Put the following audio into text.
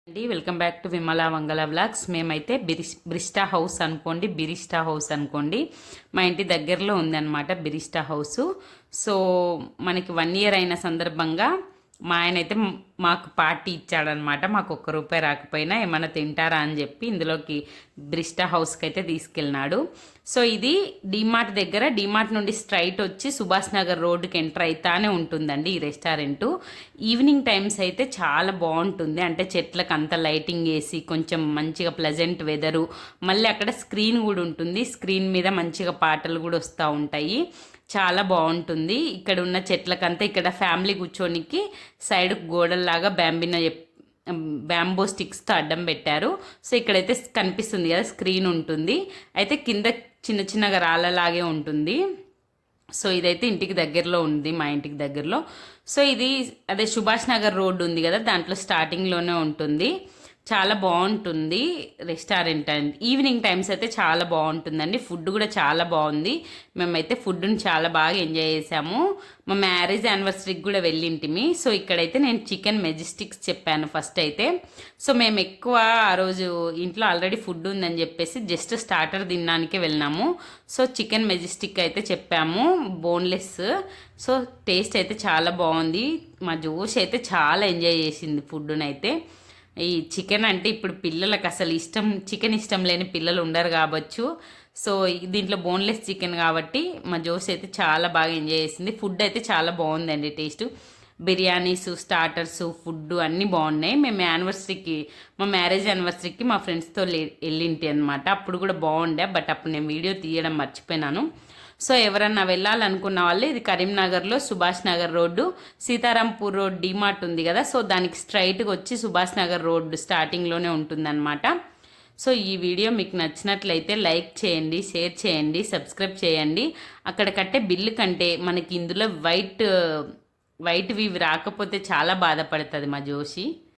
అండి welcome back to Vimala Vangala vlogs. మేమైతే బ్రిస్టా house అనుకోండి, బిరిస్టా హౌస్ అనుకోండి, మా ఇంటి దగ్గరలో ఉందన్నమాట బిరిస్టా హౌస్. సో మనకి 1 year అయిన సందర్భంగా మా ఆయన అయితే మాకు పార్టీ ఇచ్చాడనమాట. మాకు ₹1 రాకపోయినా ఏమైనా తింటారా అని చెప్పి ఇందులోకి బ్రిస్టా హౌస్కి అయితే తీసుకెళ్ళినాడు. సో ఇది డీమార్ట్ దగ్గర, డీమార్ట్ నుండి స్ట్రైట్ వచ్చి సుభాష్ నగర్ రోడ్డుకి ఎంటర్ అయితానే ఉంటుందండి ఈ రెస్టారెంటు. ఈవినింగ్ టైమ్స్ అయితే చాలా బాగుంటుంది. అంటే చెట్లకు అంత లైటింగ్ వేసి కొంచెం మంచిగా ప్లెజెంట్ వెదరు, మళ్ళీ అక్కడ స్క్రీన్ కూడా ఉంటుంది. స్క్రీన్ మీద మంచిగా పాటలు కూడా వస్తూ ఉంటాయి. చాలా బాగుంటుంది. ఇక్కడ ఉన్న చెట్లకంతా ఇక్కడ ఫ్యామిలీ కూర్చోనికి సైడ్ గోడల్లాగా బ్యాంబో స్టిక్స్తో అడ్డం పెట్టారు. సో ఇక్కడైతే కనిపిస్తుంది కదా స్క్రీన్ ఉంటుంది. అయితే కింద చిన్న చిన్నగా రాళ్ళలాగే ఉంటుంది. సో ఇదైతే ఇంటికి దగ్గరలో ఉంది, మా ఇంటికి దగ్గరలో. సో ఇది అదే సుభాష్ నగర్ రోడ్డు ఉంది కదా, దాంట్లో స్టార్టింగ్లోనే ఉంటుంది. చాలా బాగుంటుంది రెస్టారెంట్. అండ్ ఈవినింగ్ టైమ్స్ అయితే చాలా బాగుంటుందండి. ఫుడ్ కూడా చాలా బాగుంది. మేమైతే ఫుడ్ని చాలా బాగా ఎంజాయ్ చేసాము. మా మ్యారేజ్ యానివర్సరీకి కూడా వెళ్ళింటిమి. సో ఇక్కడైతే నేను చికెన్ మెజెస్టిక్స్ చెప్పాను ఫస్ట్ అయితే. సో మేము ఎక్కువ ఆ రోజు ఇంట్లో ఆల్రెడీ ఫుడ్ ఉందని చెప్పేసి జస్ట్ స్టార్టర్ తినడానికే వెళ్ళినాము. సో చికెన్ మెజెస్టిక్ అయితే చెప్పాము, బోన్లెస్. సో టేస్ట్ అయితే చాలా బాగుంది. మా జోష్ అయితే చాలా ఎంజాయ్ చేసింది ఫుడ్నైతే. ఈ చికెన్ అంటే ఇప్పుడు పిల్లలకు అసలు చికెన్ ఇష్టం లేని పిల్లలు ఉండరు కావచ్చు. సో దీంట్లో బోన్లెస్ చికెన్ కాబట్టి మా జోస్ అయితే చాలా బాగా ఎంజాయ్ చేసింది. ఫుడ్ అయితే చాలా బాగుందండి. టేస్ట్ బిర్యానీస్, స్టార్టర్స్, ఫుడ్ అన్నీ బాగున్నాయి. మేము మా మ్యారేజ్ యానివర్సరీకి మా ఫ్రెండ్స్తో వెళ్ళింటి అనమాట. అప్పుడు కూడా బాగుండే, బట్ అప్పుడు నేను వీడియో తీయడం మర్చిపోయినాను. సో ఎవరన్నా వెళ్ళాలనుకున్న వాళ్ళు ఇది కరీంనగర్లో సుభాష్ నగర్ రోడ్డు, సీతారాంపూర్ రోడ్ డీమార్ట్ ఉంది కదా, సో దానికి స్ట్రైట్గా వచ్చి సుభాష్ నగర్ రోడ్డు స్టార్టింగ్లోనే ఉంటుందన్నమాట. సో ఈ వీడియో మీకు నచ్చినట్లయితే లైక్ చేయండి, షేర్ చేయండి, సబ్స్క్రైబ్ చేయండి. అక్కడ కట్టే బిల్లు కంటే మనకి ఇందులో వైట్వి రాకపోతే చాలా బాధపడుతుంది మా జోషి.